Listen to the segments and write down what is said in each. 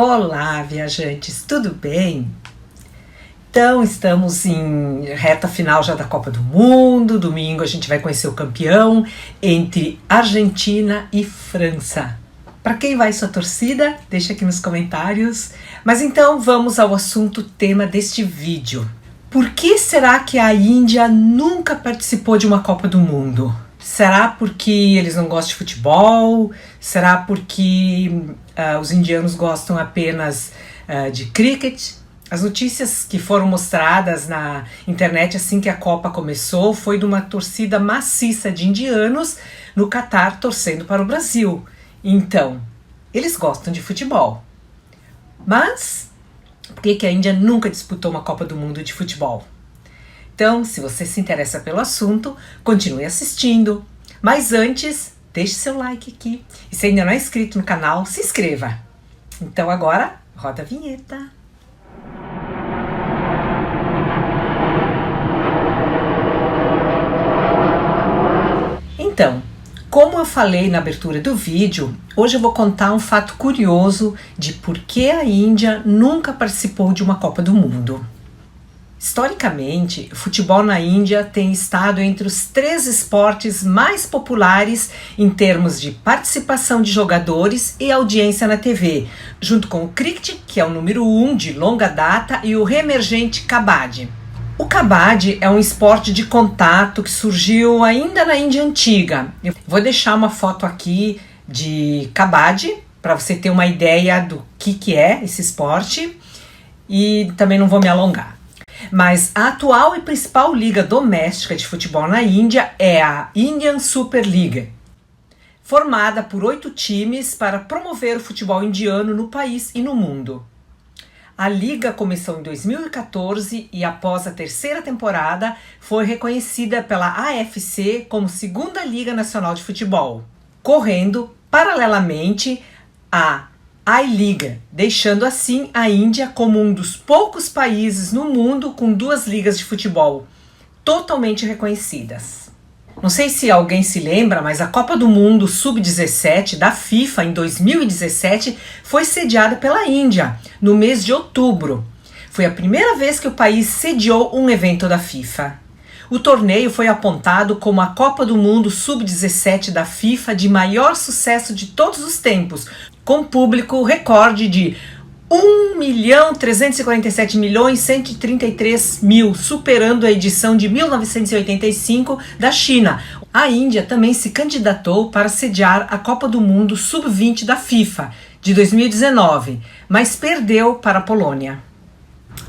Olá, viajantes, tudo bem? Então, estamos em reta final já da Copa do Mundo. Domingo a gente vai conhecer o campeão entre Argentina e França. Para quem vai sua torcida? Deixa aqui nos comentários. Mas então vamos ao assunto tema deste vídeo. Por que será que a Índia nunca participou de uma Copa do Mundo? Será porque eles não gostam de futebol? Será porque os indianos gostam apenas de cricket? As notícias que foram mostradas na internet assim que a Copa começou foi de uma torcida maciça de indianos no Catar torcendo para o Brasil. Então, eles gostam de futebol. Mas por que a Índia nunca disputou uma Copa do Mundo de futebol? Então, se você se interessa pelo assunto, continue assistindo. Mas antes, deixe seu like aqui. E se ainda não é inscrito no canal, se inscreva. Então agora, roda a vinheta. Então, como eu falei na abertura do vídeo, hoje eu vou contar um fato curioso de por que a Índia nunca participou de uma Copa do Mundo. Historicamente, o futebol na Índia tem estado entre os 3 esportes mais populares em termos de participação de jogadores e audiência na TV, junto com o cricket, que é o número 1 de longa data, e o reemergente kabaddi. O kabaddi é um esporte de contato que surgiu ainda na Índia antiga. Eu vou deixar uma foto aqui de kabaddi para você ter uma ideia do que é esse esporte, e também não vou me alongar. Mas a atual e principal liga doméstica de futebol na Índia é a Indian Super League, formada por 8 times para promover o futebol indiano no país e no mundo. A liga começou em 2014 e após a 3ª temporada foi reconhecida pela AFC como 2ª Liga Nacional de Futebol, correndo paralelamente à I-League, deixando assim a Índia como um dos poucos países no mundo com 2 ligas de futebol totalmente reconhecidas. Não sei se alguém se lembra, mas a Copa do Mundo Sub-17 da FIFA em 2017 foi sediada pela Índia no mês de outubro. Foi a primeira vez que o país sediou um evento da FIFA. O torneio foi apontado como a Copa do Mundo Sub-17 da FIFA de maior sucesso de todos os tempos, com público recorde de 1.347.133.000, superando a edição de 1985 da China. A Índia também se candidatou para sediar a Copa do Mundo Sub-20 da FIFA de 2019, mas perdeu para a Polônia.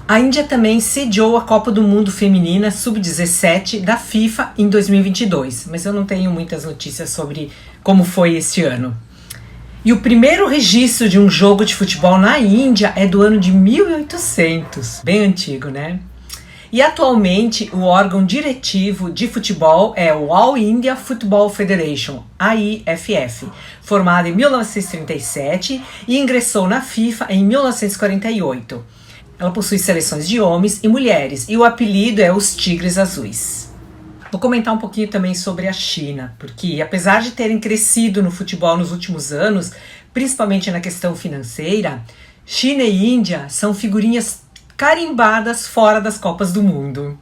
A Índia também sediou a Copa do Mundo Feminina Sub-17 da FIFA em 2022, mas eu não tenho muitas notícias sobre como foi este ano. E o primeiro registro de um jogo de futebol na Índia é do ano de 1800, bem antigo, né? E atualmente o órgão diretivo de futebol é o All India Football Federation, AIFF, formado em 1937 e ingressou na FIFA em 1948. Ela possui seleções de homens e mulheres e o apelido é os Tigres Azuis. Vou comentar um pouquinho também sobre a China, porque apesar de terem crescido no futebol nos últimos anos, principalmente na questão financeira, China e Índia são figurinhas carimbadas fora das Copas do Mundo.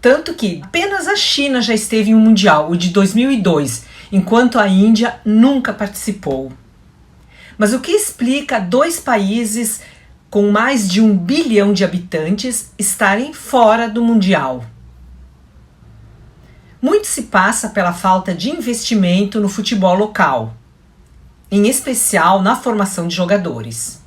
Tanto que apenas a China já esteve em um Mundial, o de 2002, enquanto a Índia nunca participou. Mas o que explica 2 países com mais de 1 bilhão de habitantes estarem fora do Mundial? Muito se passa pela falta de investimento no futebol local, em especial na formação de jogadores.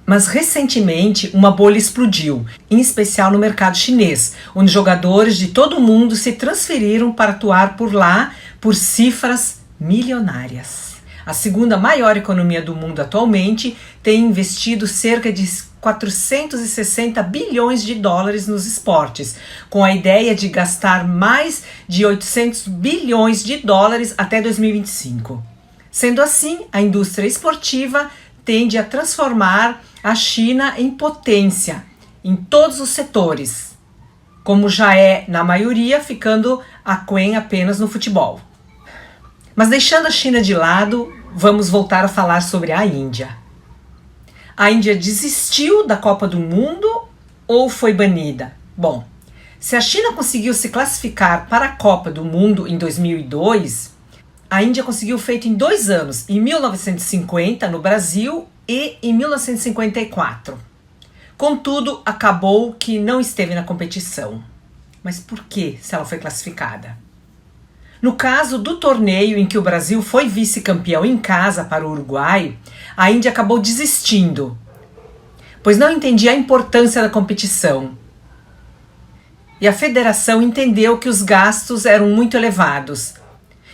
Mas recentemente uma bolha explodiu, em especial no mercado chinês, onde jogadores de todo o mundo se transferiram para atuar por lá por cifras milionárias. A 2ª maior economia do mundo atualmente tem investido cerca de 460 bilhões de dólares nos esportes, com a ideia de gastar mais de 800 bilhões de dólares até 2025. Sendo assim, a indústria esportiva tende a transformar a China em potência em todos os setores, como já é na maioria, ficando aquém apenas no futebol. Mas deixando a China de lado, vamos voltar a falar sobre a Índia. A Índia desistiu da Copa do Mundo ou foi banida? Bom, se a China conseguiu se classificar para a Copa do Mundo em 2002, a Índia conseguiu o feito em 2 anos, em 1950 no Brasil e em 1954. Contudo, acabou que não esteve na competição. Mas por que, se ela foi classificada? No caso do torneio em que o Brasil foi vice-campeão em casa para o Uruguai, a Índia acabou desistindo, pois não entendia a importância da competição. E a federação entendeu que os gastos eram muito elevados.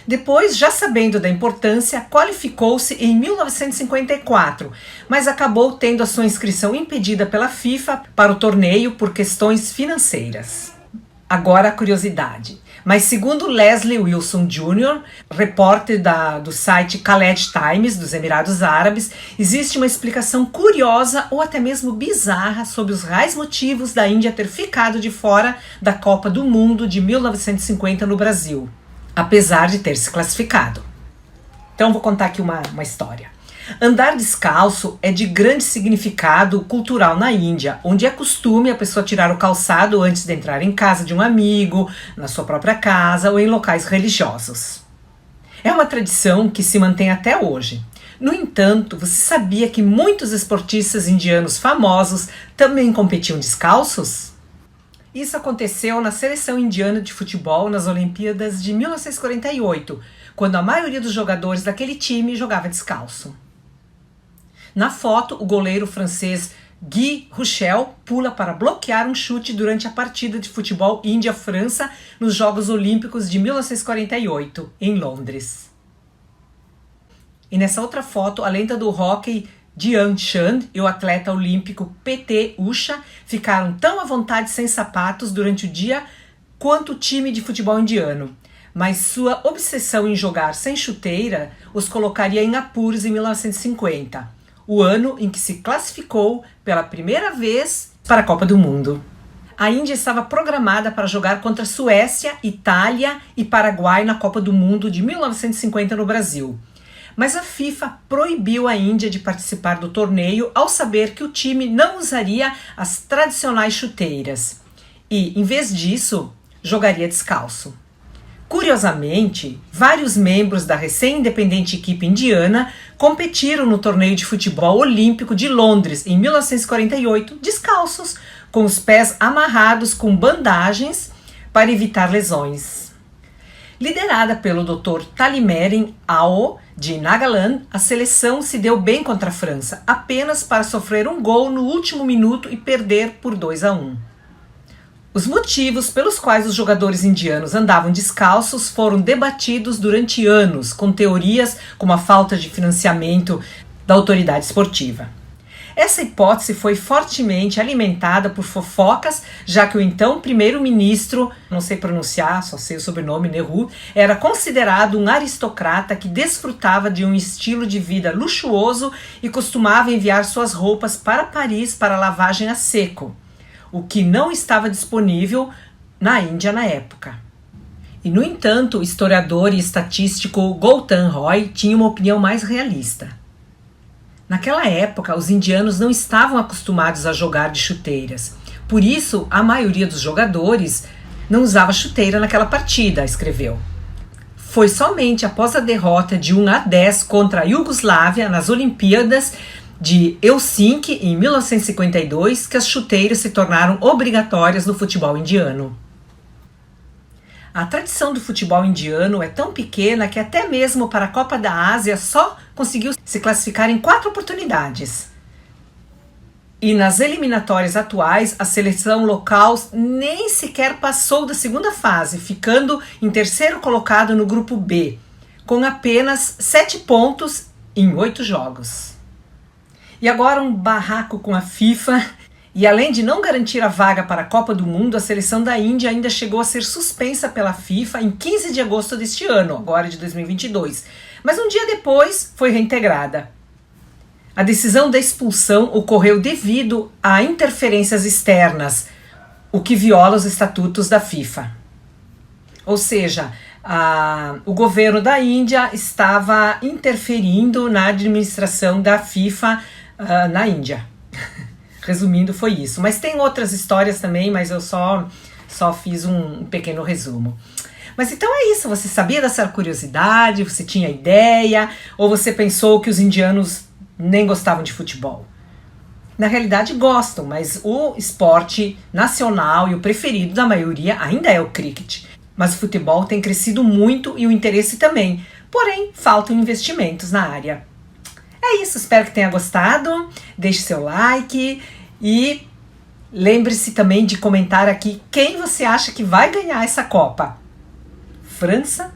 Depois, já sabendo da importância, qualificou-se em 1954, mas acabou tendo a sua inscrição impedida pela FIFA para o torneio por questões financeiras. Agora a curiosidade. Mas segundo Leslie Wilson Jr., repórter do site Khaled Times dos Emirados Árabes, existe uma explicação curiosa ou até mesmo bizarra sobre os reais motivos da Índia ter ficado de fora da Copa do Mundo de 1950 no Brasil, apesar de ter se classificado. Então vou contar aqui uma história. Andar descalço é de grande significado cultural na Índia, onde é costume a pessoa tirar o calçado antes de entrar em casa de um amigo, na sua própria casa ou em locais religiosos. É uma tradição que se mantém até hoje. No entanto, você sabia que muitos esportistas indianos famosos também competiam descalços? Isso aconteceu na seleção indiana de futebol nas Olimpíadas de 1948, quando a maioria dos jogadores daquele time jogava descalço. Na foto, o goleiro francês Guy Rouchel pula para bloquear um chute durante a partida de futebol Índia-França nos Jogos Olímpicos de 1948, em Londres. E nessa outra foto, a lenda do hóquei Dhyan Chand e o atleta olímpico P.T. Usha ficaram tão à vontade sem sapatos durante o dia quanto o time de futebol indiano. Mas sua obsessão em jogar sem chuteira os colocaria em apuros em 1950. O ano em que se classificou pela primeira vez para a Copa do Mundo. A Índia estava programada para jogar contra Suécia, Itália e Paraguai na Copa do Mundo de 1950 no Brasil. Mas a FIFA proibiu a Índia de participar do torneio ao saber que o time não usaria as tradicionais chuteiras e, em vez disso, jogaria descalço. Curiosamente, vários membros da recém-independente equipe indiana competiram no torneio de futebol olímpico de Londres em 1948 descalços, com os pés amarrados com bandagens para evitar lesões. Liderada pelo Dr. Talimerin Ao, de Nagaland, a seleção se deu bem contra a França, apenas para sofrer um gol no último minuto e perder por 2-1. Os motivos pelos quais os jogadores indianos andavam descalços foram debatidos durante anos, com teorias como a falta de financiamento da autoridade esportiva. Essa hipótese foi fortemente alimentada por fofocas, já que o então primeiro-ministro, não sei pronunciar, só sei o sobrenome, Nehru, era considerado um aristocrata que desfrutava de um estilo de vida luxuoso e costumava enviar suas roupas para Paris para lavagem a seco, o que não estava disponível na Índia na época. E, no entanto, o historiador e estatístico Gautam Roy tinha uma opinião mais realista. Naquela época, os indianos não estavam acostumados a jogar de chuteiras. Por isso, a maioria dos jogadores não usava chuteira naquela partida, escreveu. Foi somente após a derrota de 1-10 contra a Iugoslávia nas Olimpíadas de Helsinki, em 1952, que as chuteiras se tornaram obrigatórias no futebol indiano. A tradição do futebol indiano é tão pequena que até mesmo para a Copa da Ásia só conseguiu se classificar em 4 oportunidades. E nas eliminatórias atuais, a seleção local nem sequer passou da segunda fase, ficando em terceiro colocado no grupo B, com apenas 7 pontos em 8 jogos. E agora um barraco com a FIFA. E além de não garantir a vaga para a Copa do Mundo, a seleção da Índia ainda chegou a ser suspensa pela FIFA em 15 de agosto deste ano, agora de 2022. Mas um dia depois foi reintegrada. A decisão da expulsão ocorreu devido a interferências externas, o que viola os estatutos da FIFA. Ou seja, o governo da Índia estava interferindo na administração da FIFA na Índia. Resumindo, foi isso. Mas tem outras histórias também, mas eu só fiz um pequeno resumo. Mas então é isso, você sabia dessa curiosidade, você tinha ideia, ou você pensou que os indianos nem gostavam de futebol? Na realidade gostam, mas o esporte nacional e o preferido da maioria ainda é o cricket. Mas o futebol tem crescido muito e o interesse também, porém faltam investimentos na área. É isso, espero que tenha gostado, deixe seu like e lembre-se também de comentar aqui quem você acha que vai ganhar essa Copa. França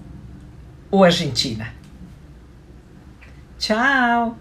ou Argentina? Tchau!